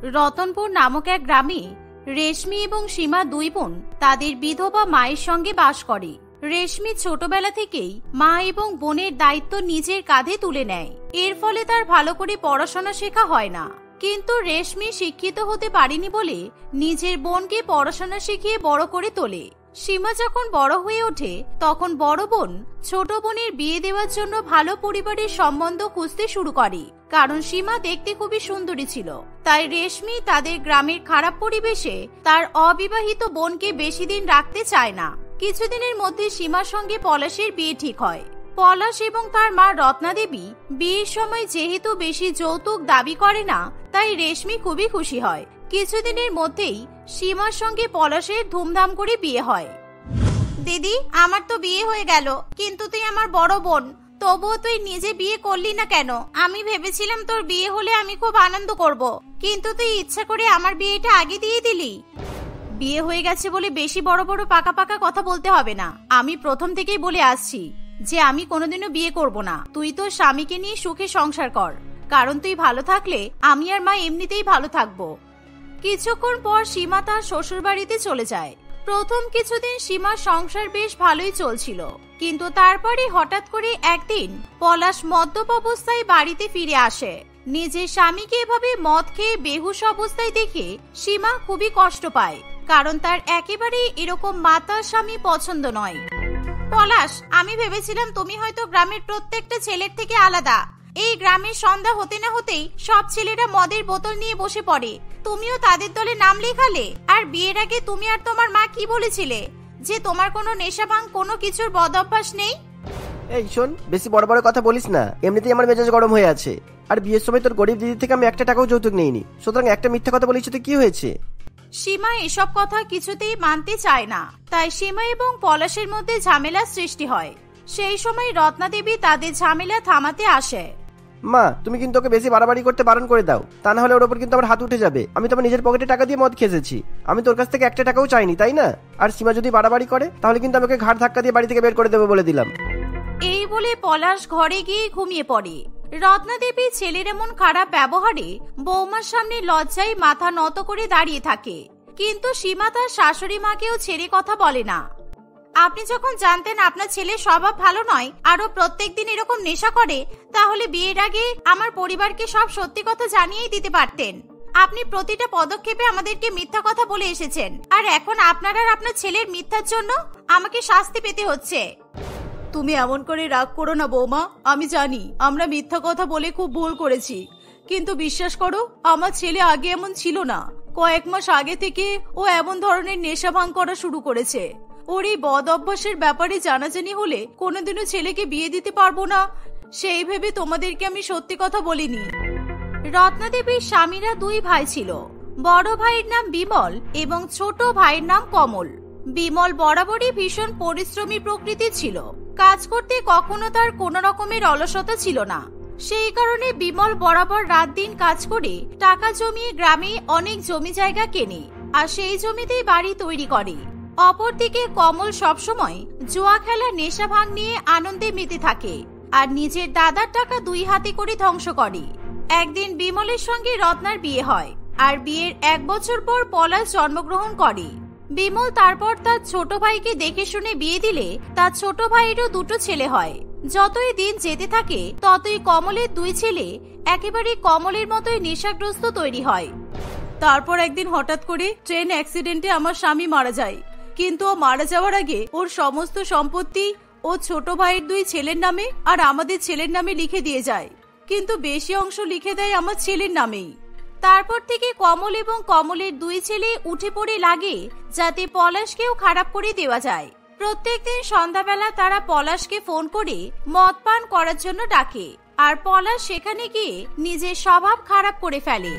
রতনপুর নামক এক গ্রামে রেশমি এবং সীমা দুই বোন তাদের বিধবা মায়ের সঙ্গে বাস করে। রেশমি ছোটবেলা থেকেই মা এবং বোনের দায়িত্ব নিজের কাঁধে তুলে নেয়। এর ফলে তার ভালো করে পড়াশোনা শেখা হয় না। কিন্তু রেশমি শিক্ষিত হতে পারেনি বলে নিজের বোনকে পড়াশোনা শিখিয়ে বড় করে তোলে। সীমা যখন বড় হয়ে ওঠে তখন বড় বোন ছোট বোনের বিয়ে দেওয়ার জন্য ভালো পরিবারের সম্বন্ধ খুঁজতে শুরু করে, কারণ সীমা দেখতে খুবই সুন্দরী ছিল। তাই রেশমি তাদের গ্রামের খারাপ পরিবেশে তার অবিবাহিত বোনকে বেশি দিন রাখতে চায় না। কিছুদিনের মধ্যে সীমার সঙ্গে পলাশের বিয়ে ঠিক হয়। পলাশ এবং তার মা রত্না দেবী বিয়ের সময় যেহেতু বেশি যৌতুক দাবি করে না, তাই রেশমি খুবই খুশি হয়। কিছুদিনের মধ্যেই সীমার সঙ্গে পলাশের ধুমধাম করে বিয়ে হয়। দিদি, আমার তো বিয়ে হয়ে গেল, কিন্তু তুই আমার বড় বোন, তবুও তুই নিজে বিয়ে করলি না কেন? আমি ভেবেছিলাম তোর বিয়ে হলে আমি খুব আনন্দ করব, কিন্তু তুই ইচ্ছা করে আমার বিয়েটা আগে দিয়ে দিলি। বিয়ে হয়ে গেছে বলে বেশি বড় বড় পাকা পাকা কথা বলতে হবে না। আমি প্রথম থেকেই বলে আসছি যে আমি কোনোদিনও বিয়ে করব না। তুই তোর স্বামীকে নিয়ে সুখে সংসার কর, কারণ তুই ভালো থাকলে আমি আর মা এমনিতেই ভালো থাকবো। কিছুক্ষণ পর সীমা তার শ্বশুর বাড়িতে চলে যায়। প্রথম কিছুদিন সীমার সংসার বেশ ভালোই চলছিল, কিন্তু তারপরে হঠাৎ করে একদিন পলাশ মদ্যপ অবস্থায় বাড়িতে ফিরে আসে। নিজের স্বামীকে এভাবে মদ খেয়ে বেহুশ অবস্থায় দেখে সীমা খুবই কষ্ট পায়, কারণ তার একেবারেই এরকম মাতাল স্বামী পছন্দ নয়। পলাশ, আমি ভেবেছিলাম তুমি হয়তো গ্রামের প্রত্যেকটা ছেলের থেকে আলাদা। এই গ্রামের সন্ধ্যা হতে না হতেই সব ছেলেরা মদের বোতল নিয়ে বসে পড়ে, তুমিও তাদের দলে নাম লেখালে। আর বিয়ের আগে তুমি আর তোমার মা কি বলেছিলে যে তোমার কোনো নেশা ভাঙ কোনো কিছুর বদ অভ্যাস নেই? এই শোন, বেশি বড় বড় কথা বলিস না, এমনিতেই আমার মেজাজ গরম হয়ে আছে। আর বিয়ের সময় তোর গরিব দিদি থেকে আমি একটা টাকাও যৌতুক নেইনি, সুতরাং একটা মিথ্যা কথা বলিস তো কি হয়েছে? সীমা এসব কথা কিছুতেই মানতে চায় না, তাই সীমা এবং পলাশের মধ্যে ঝামেলা সৃষ্টি হয়। সেই সময় রত্না দেবী তাদের ঝামেলা থামাতে আসে। মা, তুমি কিন্তু ওকে বেশি বাড়াবাড়ি করতে বারণ করে দাও, তা না হলে ওর উপর কিন্তু আমার হাত উঠে যাবে। আমি তো আমার নিজের পকেটে টাকা দিয়ে মদ খেয়েছি, আমি তোর কাছ থেকে একটা টাকাও চাইনি, তাই না? আর সীমা যদি বাড়াবাড়ি করে তাহলে কিন্তু আমাকে ঘাড় ধাক্কা দিয়ে বাড়ি থেকে বের করে দেবো বলে দিলাম। এই বলে পলাশ ঘরে গিয়ে ঘুমিয়ে পড়ে। রত্না দেবী ছেলের এমন খারাপ ব্যবহারে বৌমার সামনে লজ্জায় মাথা নত করে দাঁড়িয়ে থাকে, কিন্তু সীমা তার শাশুড়ি মাকেও ছেড়ে কথা বলে না। আপনি যখন জানতেন আপনার ছেলের স্বভাব ভালো নয়, আরো প্রত্যেকদিন এরকম নেশা করে, তাহলে বিয়ের আগে আমার পরিবারকে সব সত্যি কথা জানিয়েই দিতে পারতেন। আপনি প্রতিটা পদক্ষেপে আমাদেরকে মিথ্যা কথা বলে এসেছেন, আর এখন আপনার আর আপনার ছেলের মিথ্যার জন্য আমাকে শাস্তি পেতে হচ্ছে। তুমি এমন করে রাগ করো না বৌমা, আমি জানি আমরা মিথ্যা কথা বলে খুব ভুল করেছি, কিন্তু বিশ্বাস করো আমার ছেলে আগে এমন ছিল না। কয়েক মাস আগে থেকে ও এমন ধরনের নেশা ভাঙ করা শুরু করেছে। ওর এই বদ অভ্যাসের ব্যাপারে জানাজানি হলে কোনোদিনও ছেলেকে বিয়ে দিতে পারবো না, সেই ভেবে তোমাদেরকে আমি সত্যি কথা বলিনি। রত্না দেবীর স্বামীরা দুই ভাই ছিল। বড় ভাইয়ের নাম বিমল এবং ছোট ভাইয়ের নাম কমল। বিমল বরাবরই ভীষণ পরিশ্রমী প্রকৃতির ছিল, কাজ করতে কখনো তার কোনো রকমের অলসতা ছিল না। সেই কারণে বিমল বরাবর রাত দিন কাজ করে টাকা জমিয়ে গ্রামে অনেক জমি জায়গা কেনে, আর সেই জমিতেই বাড়ি তৈরি করে। অপরদিকে কমল সবসময় জুয়া খেলা নেশা ভাঙ নিয়ে আনন্দে মেতে থাকে, আর নিজের দাদার টাকা দুই হাতে করে ধ্বংস করে। একদিন বিমলের সঙ্গে রত্নার বিয়ে হয়, আর বিয়ের 1 বছর পর পলাশ জন্মগ্রহণ করে। বিমল তারপর তার ছোট ভাইকে দেখে শুনে বিয়ে দিলে তার ছোট ভাইয়েরও 2টো ছেলে হয়। যতই দিন যেতে থাকে ততই কমলের 2 ছেলে একেবারে কমলের মতোই নেশাগ্রস্ত তৈরি হয়। তারপর একদিন হঠাৎ করে ট্রেন অ্যাক্সিডেন্টে আমার স্বামী মারা যায়, কিন্তু ও মারা যাওয়ার আগে ওর সমস্ত সম্পত্তি ও ছোট ভাইয়ের 2 ছেলের নামে আর আমাদের ছেলের নামে লিখে দিয়ে যায়, কিন্তু বেশি অংশ লিখে দেয় আমার ছেলের নামেই। তারপর থেকে কমল এবং কমলের 2 ছেলে উঠে পড়ে লাগে যাতে পলাশকেও খারাপ করে দেওয়া যায়। প্রত্যেকদিন সন্ধ্যাবেলা তারা পলাশকে ফোন করে মদ পান করার জন্য ডাকে, আর পলাশ সেখানে গিয়ে নিজের স্বভাব খারাপ করে ফেলে।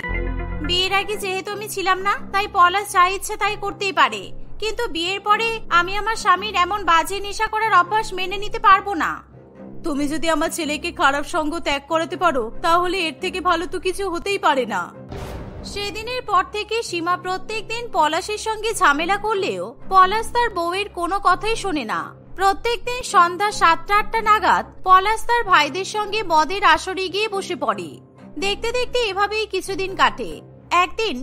বিয়ের আগে যেহেতু আমি ছিলাম না, তাই পলাশ যা ইচ্ছে তাই করতেই পারে, কিন্তু বিয়ের পরে আমি আমার স্বামীর এমন বাজে নেশা করার অভ্যাস মেনে নিতে পারবো না। তুমি যদি আমার ছেলেকে খারাপ সঙ্গ ত্যাগ করাতে পারো তাহলে এর থেকে ভালো তো কিছু হতেই পারে না। সেদিনের পর থেকে সীমা প্রত্যেকদিন পলাশের সঙ্গে ঝামেলা করলেও পলাশ তার বউয়ের কোনো কথাই শোনে না। প্রত্যেকদিন সন্ধ্যা 7টা-8টা নাগাদ পলাশ তার ভাইদের সঙ্গে মদের আসরে গিয়ে বসে পড়ে। দেখতে দেখতে এভাবেই কিছুদিন কাটে। একদিন,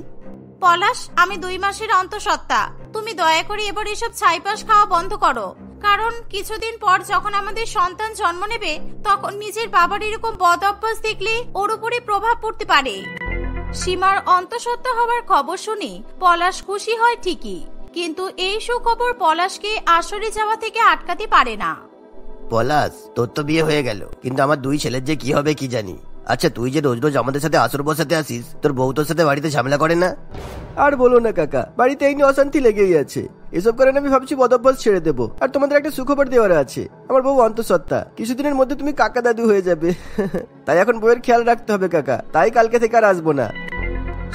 পলাশ, আমি 2 মাসের অন্তঃসত্ত্বা, তুমি দয়া করে এবার এসব ছাইপাশ খাওয়া বন্ধ করো। কারণ কিছুদিন পর যখন আমাদের সন্তান জন্ম নেবে তখন নিজের বাবার এরকম বদ অভ্যাস দেখলে ওর উপরে প্রভাব পড়তে পারে। সীমার অন্তঃসত্ত্বা হওয়ার খবর শুনে পলাশ খুশি হয় ঠিকই, কিন্তু এই সুখবর পলাশকে আসরে যাওয়া থেকে আটকাতে পারে না। পলাশ, তোর তো বিয়ে হয়ে গেল, কিন্তু আমার 2 ছেলের যে কি হবে কি জানি। আচ্ছা, তুই যে রোজ রোজ আমাদের সাথে আসর বসাতে আসিস, তোর বউ তোর সাথে বাড়িতে ঝামেলা করে না? আর বলো না কাকা, বাড়িতে এই নিয়ে অশান্তি লেগেই আছে। এসব কারণে আমি ভাবছি বদভ্যাস ছেড়ে দেবো। আর তোমাদের একটা সুখবর দেওয়ার আছে, আমার বউ অন্তঃসত্ত্বা, কিছুদিনের মধ্যে তুমি কাকা দাদু হয়ে যাবে। তাই এখন বউয়ের খেয়াল রাখতে হবে কাকা, তাই কালকে থেকে আর আসবো না।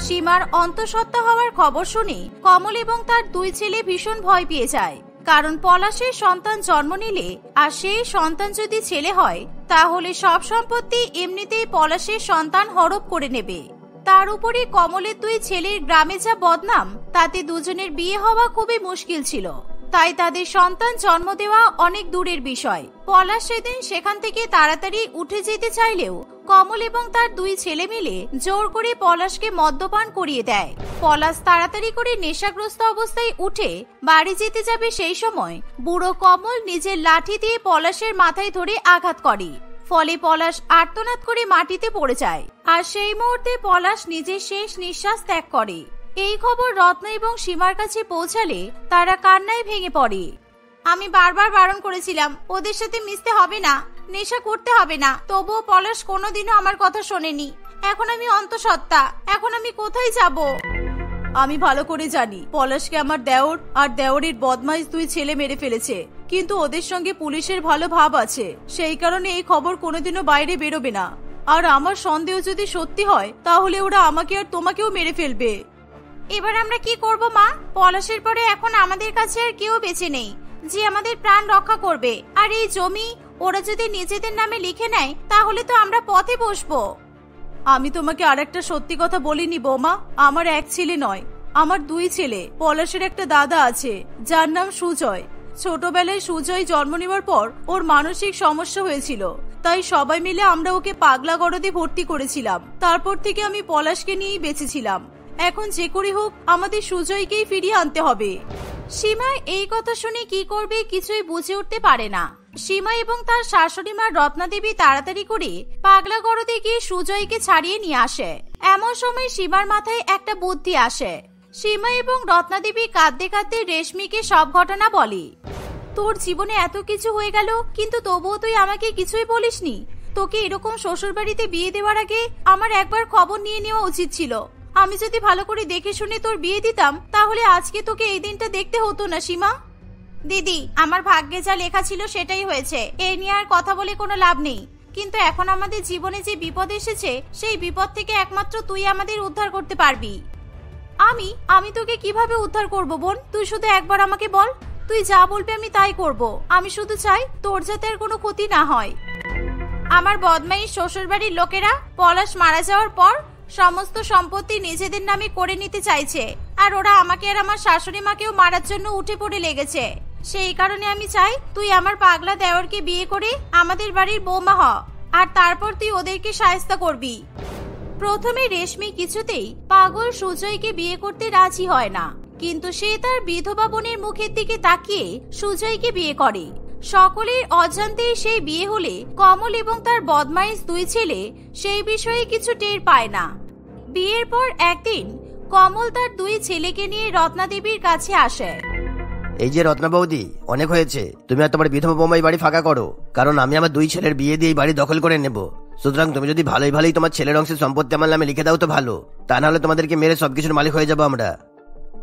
সীমার অন্তঃসত্ত্বা হওয়ার খবর শুনে কমল এবং তার 2 ছেলে ভীষণ ভয় পেয়ে যায়। কারণ পলাশের সন্তান জন্ম নিলে আর সেই সন্তান যদি ছেলে হয় তাহলে সব সম্পত্তি এমনিতেই পলাশের সন্তান হরপ করে নেবে। তার উপরে কমলের 2 ছেলের গ্রামে যা বদনাম, তাতে দুজনের বিয়ে হওয়া খুবই মুশকিল ছিল। তাই তাদের সন্তান জন্ম দেওয়া অনেক দূরের বিষয়। পলাশ সেদিন সেখান থেকে তাড়াতাড়ি উঠে যেতে চাইলেও কমল এবং তার 2 ছেলে মিলে জোর করে পলাশকে মদ্যপান করিয়ে দেয়। পলাশ তাড়াতাড়ি করে নেশাগ্রস্ত অবস্থায় উঠে বাড়ি যেতে যাবে, সেই সময় বুড়ো কমল নিজের লাঠি দিয়ে পলাশের মাথায় ধরে আঘাত করে। ফলে পলাশ আর্তনাদ করে মাটিতে পড়ে যায়। আর সেই মুহূর্তে পলাশ নিজের শেষ নিঃশ্বাস ত্যাগ করে। এই খবর রত্না এবং সীমার কাছে পৌঁছালে তারা কান্নায় ভেঙে পড়ে। আমি বারবার বারণ করেছিলাম ওদের সাথে মিশতে হবে না, নেশা করতে হবে না, তবুও পলাশ কোনোদিনও আমার কথা শোনেনি। এখন আমি অন্তঃসত্ত্বা, এখন আমি কোথায় যাব? আমি ভালো করে জানি পলাশকে আমার দেওর আর দেওরের বদমাইশ 2 ছেলে মেরে ফেলেছে, কিন্তু ওদের সঙ্গে পুলিশের ভালো ভাব আছে, সেই কারণে এই খবর কোনোদিনও বাইরে বেরোবে না। আর আমার সন্দেহ যদি সত্যি হয় তাহলে ওরা আমাকে আর তোমাকেও মেরে ফেলবে। এবার আমরা কি করব মা? পলাশের পরে এখন আমাদের কাছে আর কেউ বেঁচে নেই যে আমাদের প্রাণ রক্ষা করবে। আর এই জমি ওরা যদি নিজেদের নামে লিখে নেয় তাহলে তো আমরা পথে বসবো। আমি তোমাকে আরেকটা সত্যি কথা বলিনি বৌমা, আমার 1 ছেলে নয়, আমার 2 ছেলে। পলাশের একটা দাদা আছে যার নাম সুজয়। ছোটবেলায় সুজয় জন্ম নেওয়ার পর ওর মানসিক সমস্যা হয়েছিল, তাই সবাই মিলে আমরা ওকে পাগলা গড়দে ভর্তি করেছিলাম। তারপর থেকে আমি পলাশকে নিয়েই বেঁচেছিলাম। এখন যে করে হোক আমাদের সুজয়কেই ফিরিয়ে আনতে হবে। সীমা এই কথা শুনে কি করবে কিছুই বুঝে উঠতে পারে না। সীমা এবং তার শাশুড়ি মা রত্না দেবী তাড়াতাড়ি করে পাগলা গড়দে গিয়ে সুজয়কে ছাড়িয়ে নিয়ে আসে। এমন সময় সীমার মাথায় একটা বুদ্ধি আসে। সীমা এবং রত্না দেবী কাঁদতে কাঁদতে রেশমিকে সব ঘটনা বলে। তোর জীবনে এত কিছু হয়ে গেল, কিন্তু তবুও তুই আমাকে কিছুই বলিসনি। তোকে এরকম শ্বশুর বাড়িতে বিয়ে দেওয়ার আগে আমার একবার খবর নিয়ে নেওয়া উচিত ছিল। আমি যদি ভালো করে দেখে শুনে তোর বিয়ে দিতাম তাহলে আজকে তোকে এই দিনটা দেখতে হতো না। সীমা দিদি, আমার ভাগ্যে যা লেখা ছিল সেটাই হয়েছে, এ নিয়ে আর কথা বলে কোনো লাভ নেই। কিন্তু এখন আমাদের জীবনে যে বিপদ এসেছে সেই বিপদ থেকে একমাত্র তুই আমাদের উদ্ধার করতে পারবি। আমি তোকে কিভাবে উদ্ধার করব বোন? তুই শুধু একবার আমাকে বল, তুই যা বলবি আমি তাই করব। আমি শুধু চাই তোর যাতে আর কোনো ক্ষতি না হয়। আমার বদমাইশ শ্বশুরবাড়ির লোকেরা পলাশ মারা যাওয়ার পর সমস্ত সম্পত্তি নিজেদের নামে করে নিতে চাইছে, আর ওরা আমাকে আর আমার শাশুড়ি মাকেও মারার জন্য উঠে পড়ে লেগেছে। সেই কারণে আমি চাই তুই আমার পাগলা দেওরকে বিয়ে করে আমাদের বাড়ির বৌমা হ, আর তারপর তুই ওদেরকে শায়েস্তা করবি। প্রথমে রেশমি কিছুতেই পাগল সুজয়কে বিয়ে করতে রাজি হয় না, কিন্তু সে তার বিধবা বোনের মুখের দিকে তাকিয়ে সুজয়কে বিয়ে করে। সকলের অজান্তেই সেই বিয়ে হলে কমল এবং তার বদমাইশ 2 ছেলে সেই বিষয়ে কিছু টের পায় না। বিয়ের পর একদিন কমল তার 2 ছেলেকে নিয়ে রত্না দেবীর কাছে আসে। এই যে রত্না বৌদি, অনেক হয়েছে, তুমি আর তোমার বিধবা বৌমাই বাড়ি ফাঁকা করো, কারণ আমি আমার 2 ছেলের বিয়ে দিয়ে বাড়ি দখল করে নেব। সুতরাং তুমি যদি ভালোই ভালোই তোমার ছেলের অংশের সম্পত্তি আমার নামে লিখে দাও তো ভালো, তা না হলে তোমাদেরকে মেরে সবকিছুর মালিক হয়ে যাবো আমরা।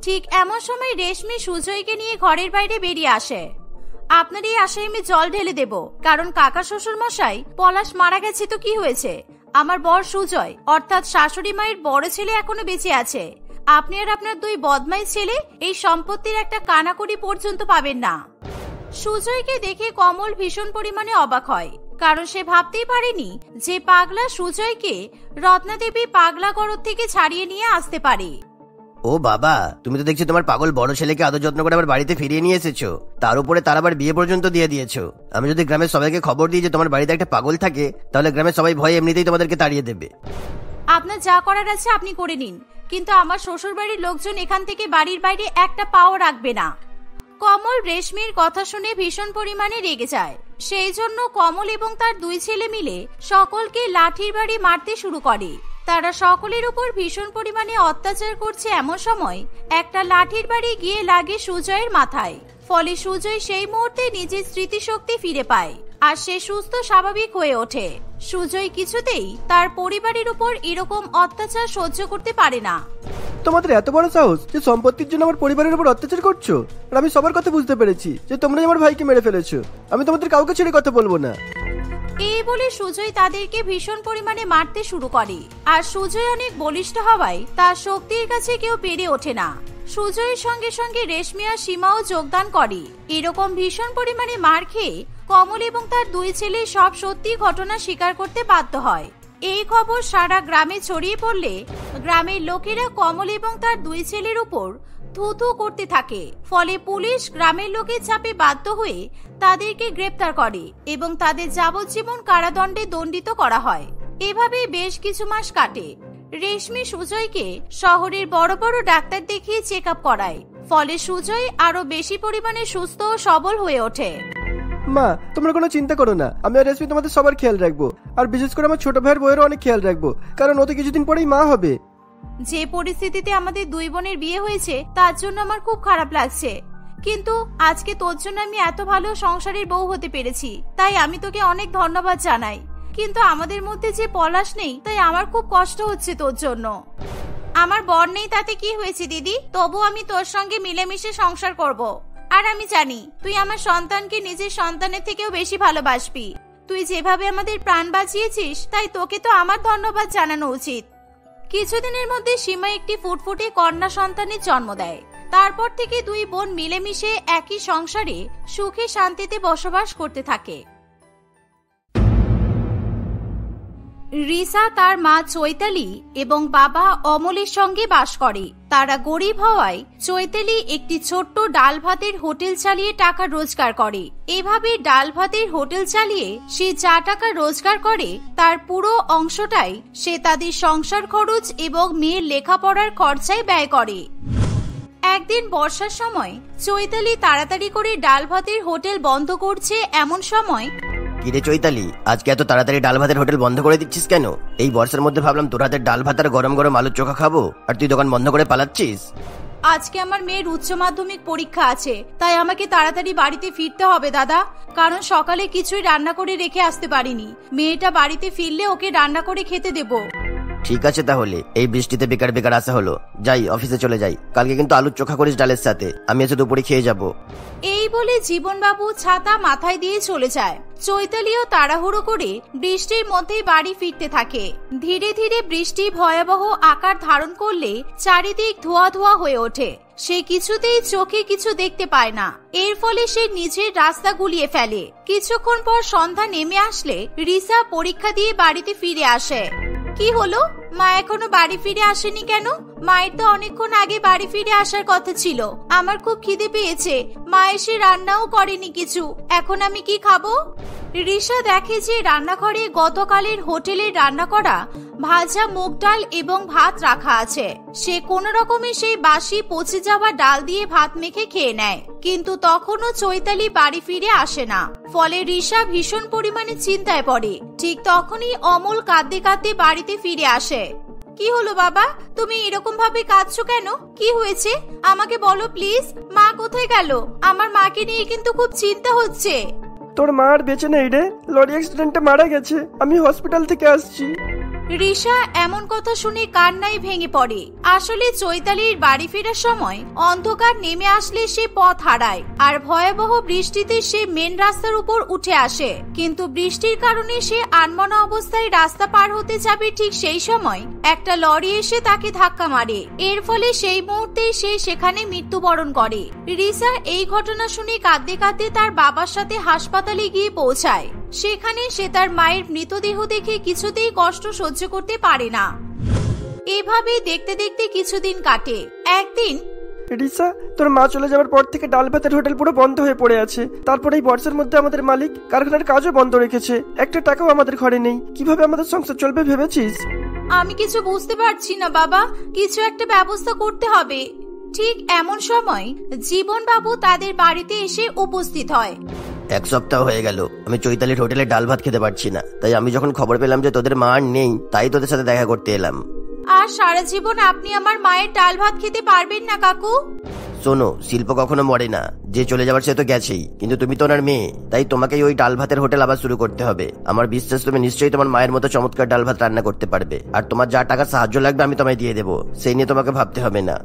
ঠিক এমন সময় রেশমি সুজয়কে নিয়ে ঘরের বাইরে বেরিয়ে আসে। আপনার এই আশায় আমি জল ঢেলে দেব, কারণ কাকা শ্বশুর মশাই পলাশ মারা গেছে তো কি হয়েছে, আমার বর সুজয় অর্থাৎ শাশুড়ি মায়ের বড় ছেলে এখনো বেঁচে আছে। আপনি আর আপনার 2 বদমাইশ ছেলে এই সম্পত্তির একটা কানাকড়ি পর্যন্ত পাবেন না। সুজয়কে দেখে কমল ভীষণ পরিমাণে অবাক হয়, কারণ সে ভাবতেই পারেনি যে পাগলা সুজয়কে রত্না দেবী পাগলা গড়দ থেকে ছাড়িয়ে নিয়ে আসতে পারে। ও বাবা, তুমি তো দেখছি তোমার পাগল বড় ছেলেকে আদর যত্ন করে আবার বাড়িতে ফিরিয়ে নিয়ে এসেছো, তার উপরে তার আবার বিয়ে পর্যন্ত দিয়ে দিয়েছো। আমি যদি গ্রামের সবাইকে খবর দিই যে তোমার বাড়িতে একটা পাগল থাকে, তাহলে গ্রামের সবাই ভয়ে এমনিতেই তোমাদেরকে তাড়িয়ে দেবে। আপনার যা করার আছে আপনি করে নিন, কিন্তু আমার শ্বশুরবাড়ির লোকজন এখান থেকে বাড়ির বাইরে একটা পাও রাখবে না। কমল রেশমির কথা শুনে ভীষণ পরিমাণে রেগে যায়। সেই জন্য কমল এবং তার দুই ছেলে মিলে সকলকে লাঠির বাড়ি মারতে শুরু করে। তারা সকলের উপর ভীষণ পরিমাণে অত্যাচার করছে। এমন সময় একটা লাঠির বাড়ি গিয়ে লাগে সুজয়ের মাথায়। ফলে সুজয় সেই মুহূর্তে নিজের স্মৃতিশক্তি ফিরে পায় আর সে সুস্থ স্বাভাবিক হয়ে ওঠে। সুজয় কিছুতেই তার পরিবারের উপর এরকম অত্যাচার সহ্য করতে পারে না। তোমাদের এত বড় সাহস যে সম্পত্তির জন্য আমার পরিবারের উপর অত্যাচার করছো? আর আমি সবার কথা বুঝতে পেরেছি যে তোমরাই আমার ভাইকে মেরে ফেলেছো। আমি তোমাদের কাউকে ছেড়ে কথা বলবো না। এই বলে সুজয় তাদেরকে ভীষণ পরিমাণে মারতে শুরু করে। আর সুজয় অনেক বলিষ্ঠ হওয়ায় তার শক্তির কাছে কেউ পেরে ওঠে না। সুজয়ের সঙ্গে সঙ্গে রেশমি আর সীমাও যোগদান করে। এরকম ভীষণ পরিমাণে মার খেয়ে কমল এবং তার দুই ছেলে সব সত্যি ঘটনা স্বীকার করতে বাধ্য হয়। এই খবর সারা গ্রামে ছড়িয়ে পড়লে গ্রামের লোকেরা কমল এবং তার দুই ছেলের উপর থুথু করতে থাকে। ফলে পুলিশ গ্রামের লোকের চাপে বাধ্য হয়ে তাদেরকে গ্রেপ্তার করে এবং তাদের যাবজ্জীবন কারাদণ্ডে দণ্ডিত করা হয়। এভাবে বেশ কিছু মাস কাটে। রেশমি সুজয়কে শহরের বড় বড় ডাক্তার দেখিয়ে চেক আপ করায়। ফলে সুজয় আরো বেশি পরিমাণে সুস্থ ও সবল হয়ে ওঠে। মা, তোমরা কোনো চিন্তা করো না, আমি আর রেশমি তোমাদের সবার খেয়াল রাখবো। আর বিশেষ করে আমার ছোট ভাইয়ের বউয়েরও অনেক খেয়াল রাখবো, কারণ ও তো কিছুদিন পরেই মা হবে। যে পরিস্থিতিতে আমাদের দুই বোনের বিয়ে হয়েছে তার জন্য আমার খুব খারাপ লাগছে, কিন্তু আজকে তোর জন্য আমি এত ভালো সংসারের বউ হতে পেরেছি, তাই আমি তোকে অনেক ধন্যবাদ জানাই। কিন্তু আমাদের মধ্যে যে পলাশ নেই, তাই আমার খুব কষ্ট হচ্ছে তোর জন্য। আমার বর নেই তাতে কি হয়েছে দিদি, তবু আমি তোর সঙ্গে মিলেমিশে সংসার করব। আর আমি জানি তুই আমার সন্তানকে নিজের সন্তানের থেকেও বেশি ভালোবাসবি। তুই যেভাবে আমাদের প্রাণ বাঁচিয়েছিস, তাই তোকে তো আমার ধন্যবাদ জানানো উচিত। কিছুদিনের মধ্যে সীমা একটি ফুটফুটে কন্যা সন্তানের জন্ম দেয়। তারপর থেকে দুই বোন মিলেমিশে একই সংসারে সুখে শান্তিতে বসবাস করতে থাকে। রিসা তার মা চৈতালি এবং বাবা অমলের সঙ্গে বাস করে। তারা গরিব হওয়ায় চৈতালি একটি ছোট্ট ডাল ভাতের হোটেল চালিয়ে টাকা রোজগার করে। এভাবে ডাল ভাতের হোটেল চালিয়ে সে যা টাকা রোজগার করে তার পুরো অংশটাই সে তাদের সংসার খরচ এবং মেয়ের লেখাপড়ার খরচায় ব্যয় করে। একদিন বর্ষার সময় চৈতালি তাড়াতাড়ি করে ডাল ভাতের হোটেল বন্ধ করছে। এমন সময়, কিরে চৈতালি, আজকে এত তাড়াতাড়ি ডাল ভাতের হোটেল বন্ধ করে দিচ্ছিস কেন? এই বর্ষার মধ্যে ভাবলাম তোর হাতের ডাল ভাত আর গরম গরম আলুর চোখা খাবো, আর তুই দোকান বন্ধ করে পালাচ্ছিস। আজকে আমার মেয়ের উচ্চ মাধ্যমিক পরীক্ষা আছে, তাই আমাকে তাড়াতাড়ি বাড়িতে ফিরতে হবে দাদা, কারণ সকালে কিছুই রান্না করে রেখে আসতে পারিনি। মেয়েটা বাড়িতে ফিরলে ওকে রান্না করে খেতে দেবো। ঠিক আছে, তাহলে এই বৃষ্টিতে বেকার বেকার আসা হলো, যাই অফিসে চলে যাই। কালকে কিন্তু আলুর চোখা করিস ডালের সাথে, আমি এসে দুপুরে খেয়ে যাব। এই বলে জীবনবাবু ছাতা মাথায় দিয়ে চলে যায়। চৈতালিও তাড়াহুড়ো করে বৃষ্টির মধ্যেই বাড়ি ফিরতে থাকে। ধীরে ধীরে বৃষ্টি ভয়াবহ আকার ধারণ করলে চারিদিক ধোয়া ধোয়া হয়ে ওঠে। সে কিছুতেই চোখে কিছু দেখতে পায় না। এর ফলে সে নিজের রাস্তা গুলিয়ে ফেলে। কিছুক্ষণ পর সন্ধ্যা নেমে আসলে রিসা পরীক্ষা দিয়ে বাড়িতে ফিরে আসে। কি হলো, মা এখনো বাড়ি ফিরে আসেনি কেন? মায়ের তো অনেকক্ষণ আগে বাড়ি ফিরে আসার কথা ছিল। আমার খুব খিদে পেয়েছে, মা এসে রান্নাও করেনি কিছু। এখন আমি কি খাবো? রিসা দেখে যে রান্নাঘরে গতকালের হোটেলে রান্না করা ভাজা মুগ ডাল এবং ভাত রাখা আছে। সে কোনো রকমে সেই বাসি পচে যাওয়া ডাল দিয়ে ভাত মেখে খেয়ে নেয়। কিন্তু তখনও চৈতালি বাড়ি ফিরে আসে না। ফলে রিসা ভীষণ পরিমাণে চিন্তায় পড়ে। ঠিক তখনই অমল কাঁদতে কাঁদতে বাড়িতে ফিরে আসে। কি হলো বাবা, তুমি এরকম ভাবে কাঁদছো কেন? কি হয়েছে আমাকে বলো প্লিজ। মা কোথায় গেল? আমার মাকে নিয়ে কিন্তু খুব চিন্তা হচ্ছে। তোর মা আর বেঁচে নেই রে, লরি অ্যাক্সিডেন্টে মারা গেছে। আমি হসপিটাল থেকে আসছি। রিসা এমন কথা শুনে কান্নায় ভেঙে পড়ে। আসলে চৈতালির বাড়ি ফেরার সময় অন্ধকার নেমে আসলে সে পথ হারায় আর ভয়াবহ বৃষ্টিতে সে মেন রাস্তার উপর উঠে আসে। কিন্তু বৃষ্টির কারণে সে আনমনা অবস্থায় রাস্তা পার হতে যাবে, ঠিক সেই সময় একটা লরি এসে তাকে ধাক্কা মারে। এর ফলে সেই মুহূর্তেই সে সেখানে মৃত্যুবরণ করে। রিসা এই ঘটনা শুনে কাঁদতে কাঁদতে তার বাবার সাথে হাসপাতালে গিয়ে পৌঁছায়। সেখানে সে তার মায়ের মৃতদেহ দেখে কিছুতেই কষ্ট সহ্য করতে পারে না। এভাবে দেখতে দেখতে কিছুদিন কাটে। একদিন, রিসা, তোর মা চলে যাওয়ার পর থেকে ডাল ভাতের হোটেল পুরো বন্ধ হয়ে পড়ে আছে। তারপরে এই বর্ষার মধ্যে আমাদের মালিক কারখানার কাজও বন্ধ রেখেছে। একটা টাকাও আমাদের ঘরে নেই। কিভাবে আমাদের সংসার চলবে ভেবেছিস? আমি কিছু বুঝতে পারছি না বাবা, কিছু একটা ব্যবস্থা করতে হবে। ঠিক এমন সময় জীবনবাবু তাদের বাড়িতে এসে উপস্থিত হয়। এক সপ্তাহ হয়ে গেল আমি চৈতালির হোটেলে ডাল ভাত খেতে পারছি না, তাই আমি যখন খবর পেলাম যে তোদের মা আর নেই, তাই তোদের সাথে দেখা করতে এলাম। আর সারা জীবন আপনি আমার মায়ের ডাল ভাত খেতে পারবেন না কাকু? শোনো, শিল্প কখনো মরে না, যে চলে যাবার সে তো গেছেই, কিন্তু তুমি তো ওনার মেয়ে, তাই তোমাকেই ওই ডাল ভাতের হোটেল আবার শুরু করতে হবে। আমার বিশ্বাস তুমি নিশ্চয়ই তোমার মায়ের মতো চমৎকার ডাল ভাত রান্না করতে পারবে, আর তোমার যা টাকা সাহায্য লাগবে আমি তোমায় দিয়ে দেবো, সেই নিয়ে তোমাকে ভাবতে হবে না।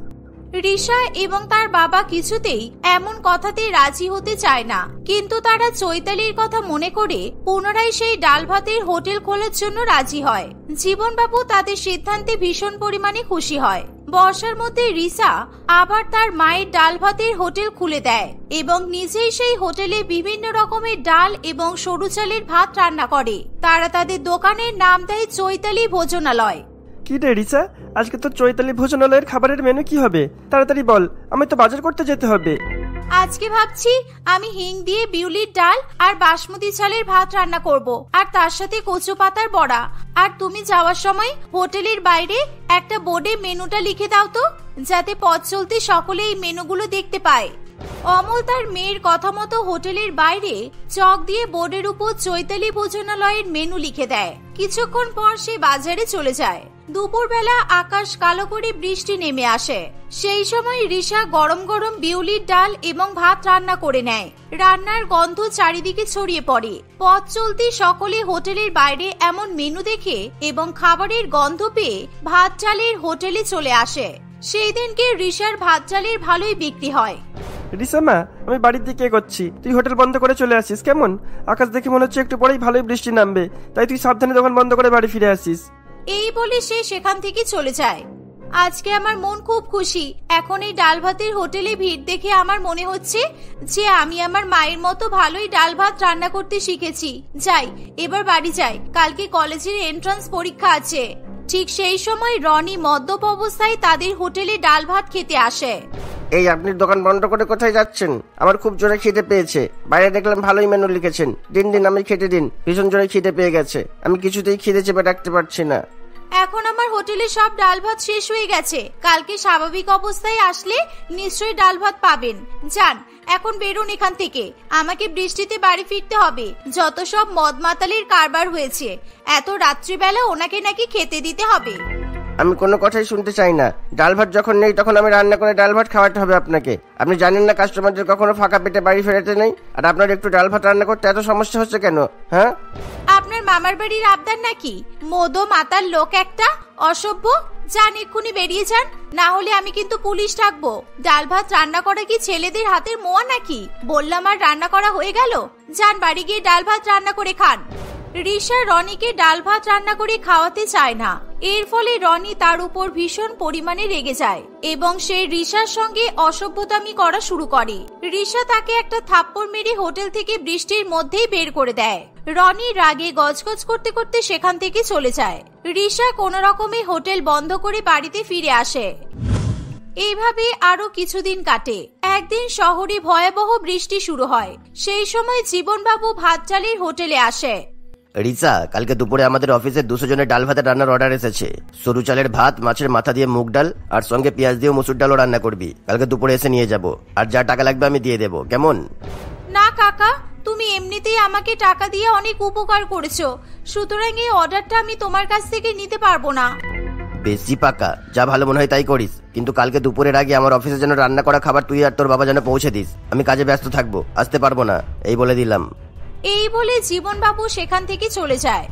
রিশা এবং তার বাবা কিছুতেই এমন কথাতে রাজি হতে চায় না, কিন্তু তারা চৈতালির কথা মনে করে পুনরায় সেই ডাল ভাতের হোটেল খোলার জন্য রাজি হয়। জীবনবাবু তাদের সিদ্ধান্তে ভীষণ পরিমাণে খুশি হয়। বর্ষার মধ্যে রিসা আবার তার মায়ের ডাল ভাতের হোটেল খুলে দেয় এবং নিজেই সেই হোটেলে বিভিন্ন রকমের ডাল এবং সরু চালের ভাত রান্না করে। তারা তাদের দোকানের নাম দেয় চৈতালি ভোজনালয়। কি রে রিসা, আজকে তো চৈতালি ভোজনালয়ের খাবারের মেনু কি হবে? তাড়াতাড়ি বল, আমি তো বাজার করতে যেতে হবে। আজকে ভাবছি আমি হিং দিয়ে বিউলির ডাল আর বাসমতি চালের ভাত রান্না করব, আর তার সাথে কচু পাতার বড়া। আর তুমি যাওয়ার সময় হোটেলের বাইরে একটা বোর্ডে মেনুটা লিখে দাও তো, যাতে পথ চলতে সকলে এই মেনুগুলো দেখতে পায়। অমল তার মেয়ের কথা মতো হোটেলের বাইরে চক দিয়ে বোর্ডের উপর চৈতালি ভোজনালয়ের মেনু লিখে দেয়। কিছুক্ষণ পর সে বাজারে চলে যায়। দুপুরবেলা আকাশ কালো করে বৃষ্টি নেমে আসে। সেই সময় রিশা গরম গরম বিউলির ডাল এবং ভাত রান্না করে নেয়। রান্নার গন্ধ চারিদিকে ছড়িয়ে পড়ে। পথ চলতি সকলে হোটেলের বাইরে এমন মেনু দেখে এবং খাবারের গন্ধ পেয়ে ভাত চালের হোটেলে চলে আসে। সেই দিনকে রিশার ভাত চালের ভালোই বিক্রি হয়। রিসা মা, আমি বাড়ির দিকে এগোচ্ছি, তুই হোটেল বন্ধ করে চলে আসিস কেমন? আকাশ দেখে মনে হচ্ছে একটু পরেই ভালোই বৃষ্টি নামবে, তাই তুই সাবধানে দোকান বন্ধ করে বাড়ি ফিরে আসিস। এই বলে সে সেখান থেকে চলে যায়। আজকে আমার মন খুব খুশি। এখন এই ডাল ভাতের হোটেলে ভিড় দেখে আমার মনে হচ্ছে যে আমি আমার মায়ের মতো ভালোই ডাল ভাত রান্না করতে শিখেছি। যাই, এবার বাড়ি যাই, কালকে কলেজের এন্ট্রান্স পরীক্ষা আছে। ঠিক সেই সময় রনি মদ্যপ অবস্থায় তাদের হোটেলে ডাল ভাত খেতে আসে। এই আপনি দোকান বন্ধ করে কোথায় যাচ্ছেন? আমার খুব জোরে খিদে পেয়েছে, বাইরে দেখলাম ভালোই মেনু লিখেছেন, দিন দিন আমি খেতে দিন, ভীষণ জোরে খিদে পেয়ে গেছে, আমি কিছুতেই খিদে চেপে রাখতে পারছি না। এখন আমার হোটেলে সব ডাল ভাত শেষ হয়ে গেছে, কালকে স্বাভাবিক অবস্থায় আসলে নিশ্চয়ই ডাল ভাত পাবেন। যান, এখন বেরোন এখান থেকে, আমাকে বৃষ্টিতে বাড়ি ফিরতে হবে। যত সব মদ মাতালির কারবার হয়েছে, এত রাত্রিবেলা ওনাকে নাকি খেতে দিতে হবে। আমি কোনো কথাই শুনতে চাই না। ডাল ভাত যখন নেই তখন আমি রান্না করে ডাল ভাত খাওয়াতে হবে আপনাকে। আপনি জানেন না কাস্টমারদের কখনো ফাঁকা পেটে বাড়ি ফেরাতে নেই, আর আপনার একটু ডাল ভাত রান্না করতে এত সমস্যা হচ্ছে কেন? হ্যাঁ, আপনার মামার বাড়ির আবদার নাকি? মদো মাতার লোক একটা, অসভ্য। যান, এক্ষুনি বেরিয়ে যান, না হলে আমি কিন্তু পুলিশ ডাকবো। ডাল ভাত রান্না করা কি ছেলেদের হাতের মোয়া নাকি? বললাম আর রান্না করা হয়ে গেল। যান, বাড়ি গিয়ে ডাল ভাত রান্না করে খান। রিশা রনিকে ডাল ভাত রান্না করে খাওয়াতে চায় না। এর ফলে রনি তার উপর ভীষণ পরিমাণে রেগে যায় এবং সে রিশার সঙ্গে অসভ্যতামি করা শুরু করে। রিশা তাকে একটা থাপ্পড় মেরে হোটেল থেকে বৃষ্টির মধ্যেই বের করে দেয়। রনি রাগে গজগজ করতে করতে সেখান থেকে চলে যায়। রিশা কোনো রকমে হোটেল বন্ধ করে বাড়িতে ফিরে আসে। এইভাবে আরো কিছুদিন কাটে। একদিন শহরে ভয়াবহ বৃষ্টি শুরু হয়। সেই সময় জীবনবাবু ভাত চালের হোটেলে আসে। রিসা, কালকে দুপুরে আমাদের অফিসে 200 জনের ডাল ভাতের রান্নার অর্ডার এসেছে। সরু চালের ভাত, মাছের মাথা দিয়ে মুগ ডাল, আর সঙ্গে পেঁয়াজ দিয়ে মুসুর ডালও রান্না করবি। কালকে দুপুরে এসে নিয়ে যাব, আর যা টাকা লাগবে আমি দিয়ে দেবো, কেমন? না কাকা, তুমি এমনিতেই আমাকে টাকা দিয়ে অনেক উপকার করেছো, সুতরাং এই অর্ডারটা আমি তোমার কাছ থেকে নিতে পারবো না। বেশি পাকা, যা ভালো মনে হয় তাই করিস, কিন্তু কালকে দুপুরের আগে আমার অফিসে যেন রান্না করা খাবার তুই আর তোর বাবা যেন পৌঁছে দিস। আমি কাজে ব্যস্ত থাকবো, আসতে পারবো না, এই বলে দিলাম। এই বলে জীবনবাবু সেখান থেকে চলে যায়।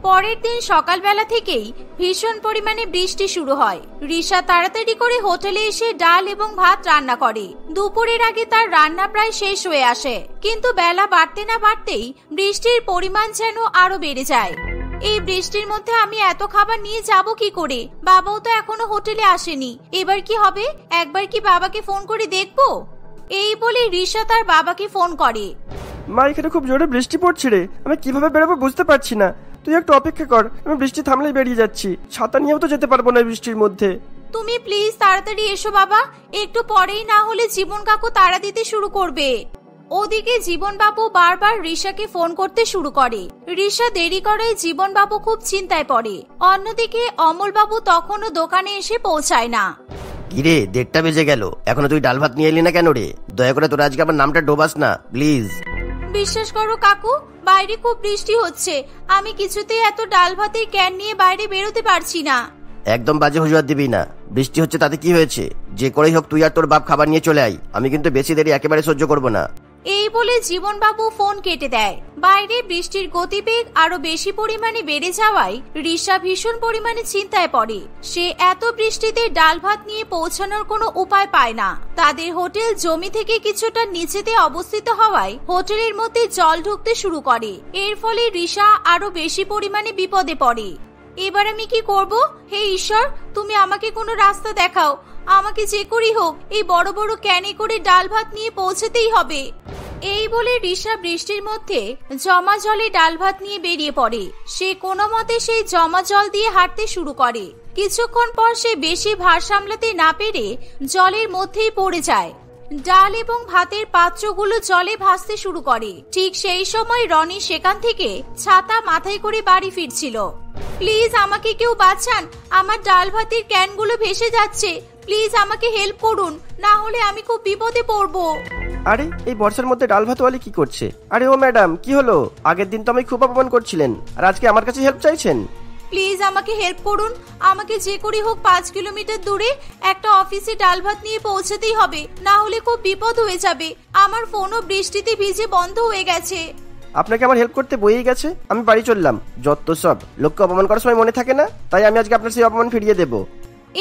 পরের দিন সকালবেলা থেকেই ভীষণ পরিমাণে বৃষ্টি শুরু হয়। রিশা তাড়াতাড়ি করে হোটেলে এসে ডাল এবং ভাত রান্না করে। দুপুরের আগে তার রান্না প্রায় শেষ হয়ে আসে, কিন্তু বেলা বাড়তে না বাড়তেই বৃষ্টির পরিমাণ যেন আরো বেড়ে যায়। এই বৃষ্টির মধ্যে আমি এত খাবার নিয়ে যাব কি করে? বাবাও তো এখনো হোটেলে আসেনি, এবার কি হবে? একবার কি বাবাকে ফোন করে দেখবো? এই বলে রিশা তার বাবাকে ফোন করে। মা, এখানে খুব জোরে বৃষ্টি পড়ছে রে, আমি কিভাবে বেরোবো বুঝতে পারছি না, তুই একটু অপেক্ষা কর, আমি বৃষ্টি থামলেই বেরিয়ে যাচ্ছি। ছাতা নিয়েও তো যেতে পারবো না বৃষ্টির মধ্যে। তুমি প্লিজ তাড়াতাড়ি এসো বাবা, একটু পরেই না হলে জীবন কাকু তাড়া দিতে শুরু করবে। ওদিকে জীবনবাবু বারবার রিশাকে ফোন করতে শুরু করে। রিশা দেরি করায় জীবনবাবু খুব চিন্তায় পড়ে। অন্যদিকে অমলবাবু তখনও দোকানে এসে পৌঁছায় না। কিরে 1:30 বেজে গেল, এখনো তুই ডাল ভাত নিয়ে এলি না কেন রে? দয়া করে তোর আজকে আমার নামটা ডোবাস না প্লিজ। বিশ্বাস করো কাকু, বাইরে খুব বৃষ্টি হচ্ছে, আমি কিছুতেই এত ডাল ভাতের ক্যান নিয়ে বাইরে বেরোতে পারছি না। একদম বাজে হুজুর দিবি না, বৃষ্টি হচ্ছে তাতে কি হয়েছে? যে করেই হোক তুই আর তোর বাপ খাবার নিয়ে চলে আয়, আমি কিন্তু বেশি দেরি একেবারে সহ্য করব না। এই বলে জীবনবাবু ফোন কেটে দেয়। বাইরে বৃষ্টির গতিবেগ আরো বেশি পরিমাণে বেড়ে যাওয়ায় রিশা ভীষণ পরিমাণে চিন্তায় পড়ে। সে এত বৃষ্টিতে ডাল ভাত নিয়ে পৌঁছানোর কোনো উপায় পায় না। তাদের হোটেল জমি থেকে কিছুটা নিচেতে অবস্থিত হওয়ায় হোটেলের মধ্যে জল ঢুকতে শুরু করে। এর ফলে রিশা আরো বেশি পরিমাণে বিপদে পড়ে। এবার আমি কি করব? হে ঈশ্বর, তুমি আমাকে কোনো রাস্তা দেখাও। আমাকে যে করেই হোক এই বড় বড় ক্যানে করে ডাল ভাত নিয়ে পৌঁছতেই হবে। এই বলে রিশা বৃষ্টির মধ্যে জমা জলে ডাল ভাত নিয়ে বেরিয়ে পড়ে। সে কোনো মতে সেই জমা জল দিয়ে হাঁটতে শুরু করে। কিছুক্ষণ পর সে বেশি ভার সামলাতে না পেরে জলের মধ্যেই পড়ে যায়। ডাল এবং ভাতের পাত্রগুলো জলে ভাসতে শুরু করে। ঠিক সেই সময় রনি সেখান থেকে ছাতা মাথায় করে বাড়ি ফিরছিল। প্লিজ আমাকে কেউ বাঁচান, আমার ডাল ভাতের ক্যানগুলো ভেসে যাচ্ছে, প্লিজ আমাকে হেল্প করুন, না হলে আমি খুব বিপদে পড়বো। আরে এই বর্ষার মধ্যে ডাল ভাতওয়ালি কি করছে? আরে ও ম্যাডাম, কি হলো? আগের দিন তো আমি খুব অপমান করছিলেন, আর আজকে আমার কাছে হেল্প চাইছেন? প্লিজ আমাকে হেল্প করুন। আমাকে যে করে হোক 5 কিলোমিটার দূরে একটা অফিসে ডাল ভাত নিয়ে পৌঁছাতেই হবে, না হলে খুব বিপদ হয়ে যাবে। আমার ফোনও বৃষ্টিতে ভিজে বন্ধ হয়ে গেছে। আপনাকে আমার হেল্প করতে বইয়ে গেছে, আমি বাড়ি চললাম। যত সব, লোককে অপমান করার সময় মনে থাকে না, তাই আমি আজকে আপনার সেই অপমান ফিরিয়ে দেবো।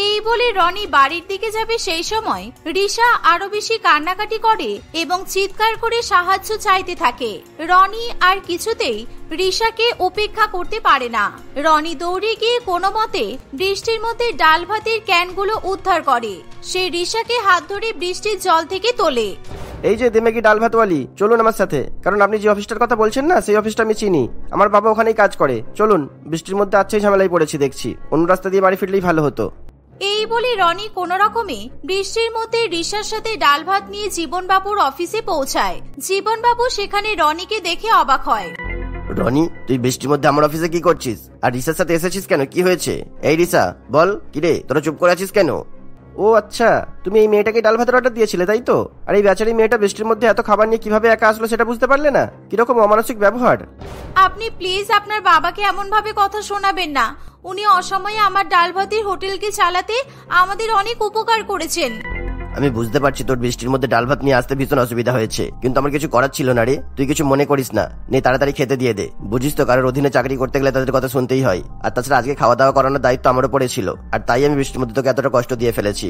এই বলে রনি বাড়ির দিকে যাবে, সেই সময় রিশা আরো বেশি কান্নাকাটি করে এবং চিৎকার করে সাহায্য চাইতে থাকে। রনি আর কিছুতেই রিশাকে উপেক্ষা করতে পারে না। রনি দৌড়ে গিয়ে কোনো মতে বৃষ্টির মধ্যে ডাল ভাতের ক্যানগুলো উদ্ধার করে। সে রিশাকে হাত ধরে বৃষ্টির জল থেকে তোলে। এই যে দেমেকি ডাল ভাতওয়ালি, চলুন আমার সাথে, কারণ আপনি যে অফিসটার কথা বলছেন না, সেই অফিসটা আমি চিনি। আমার বাবা ওখানেই কাজ করে। চলুন, বৃষ্টির মধ্যে আচ্ছাই ঝামেলায় পড়েছি দেখছি, অন্য রাস্তা দিয়ে বাড়ি ফিরলেই ভালো হতো। এই বলে রনি কোনো রকমে বৃষ্টির মধ্যে রিশার সাথে ডাল ভাত নিয়ে জীবনবাবুর অফিসে পৌঁছায়। জীবনবাবু সেখানে রনিকে দেখে অবাক হয়। রনি, তুই বৃষ্টির মধ্যে আমার অফিসে কি করছিস? আর রিসার সাথে এসেছিস কেন? কি হয়েছে? এই রিসা, বল, কিরে তোরা চুপ করে আছিস কেন? ও আচ্ছা, তুমি এই মেয়েটাকে ডাল ভাতের অর্ডার দিয়েছিলে তাই তো? আর এই বেচারি মেয়েটা বৃষ্টির মধ্যে এত খাবার নিয়ে কিভাবে একা আসলো সেটা বুঝতে পারলে না? কিরকম অমানসিক ব্যবহার। আপনি প্লিজ আপনার বাবাকে এমন ভাবে কথা শোনাবেন না। উনি অসময়ে আমার ডাল ভাতের হোটেলকে চালাতে আমাদের অনেক উপকার করেছেন। আমি বুঝতে পারছি তোর বৃষ্টির মধ্যে ডাল ভাত নিয়ে আসতে ভীষণ অসুবিধা হয়েছে, কিন্তু আমার কিছু করার ছিল না রে। তুই কিছু মনে করিস না, নে তাড়াতাড়ি খেতে দিয়ে দে। বুঝিস তো, কারোর অধীনে চাকরি করতে গেলে তাদের কথা শুনতেই হয়। আর তাছাড়া আজকে খাওয়া দাওয়া করানোর দায়িত্ব আমার উপরে ছিল, আর তাই আমি বৃষ্টির মধ্যে তোকে এতটা কষ্ট দিয়ে ফেলেছি।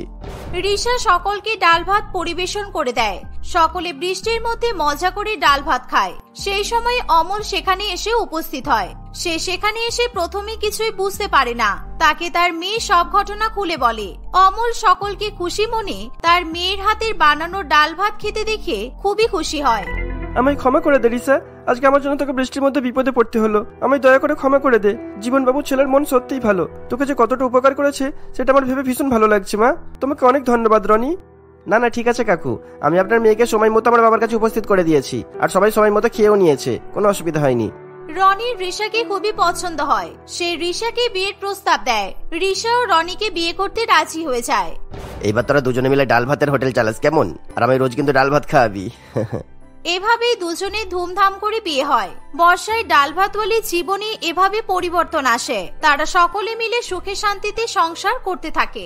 রিশা সকলকে ডাল ভাত পরিবেশন করে দেয়। সকলে বৃষ্টির মধ্যে মজা করে ডাল ভাত খায়। সেই সময় অমল সেখানে এসে উপস্থিত হয়। সে সেখানে এসে প্রথমে কিছুই বুঝতে পারে না। তাকে তার মেয়ে সব ঘটনা খুলে বলে। অমল সকলকে খুশি মনে তার মেয়ের হাতের বানানো ডাল ভাত খেতে দেখে খুবই খুশি হয়। আমায় ক্ষমা করে দে রিসা, আজকে আমার জন্য তোকে বৃষ্টির মধ্যে বিপদে পড়তে হলো। আমায় দয়া করে ক্ষমা করে দে। জীবনবাবু ছেলের মন সত্যিই ভালো, তোকে যে কতটা উপকার করেছে সেটা আমার ভেবে ভীষণ ভালো লাগছে। মা, তোমাকে অনেক ধন্যবাদ রনি। না না, ঠিক আছে কাকু, আমি আপনার মেয়েকে সময় মতো আমার বাবার কাছে উপস্থিত করে দিয়েছি, আর সবাই সময় মতো খেয়েও নিয়েছে, কোনো অসুবিধা হয়নি। রনির রিশাকে খুবই পছন্দ হয়। সে রিশাকে বিয়ের প্রস্তাব দেয়। রিশাও রনিকে বিয়ে করতে রাজি হয়ে যায়। এইবার তোরা দুজনে মিলে ডাল ভাতের হোটেল চালাস কেমন? আর আমি রোজ কিন্তু ডাল ভাত খাওয়াবি। এভাবেই দুজনে ধুমধাম করে বিয়ে হয়। বর্ষায় ডাল ভাতওয়ালি জীবনে এভাবে পরিবর্তন আসে। তারা সকলে মিলে সুখে শান্তিতে সংসার করতে থাকে।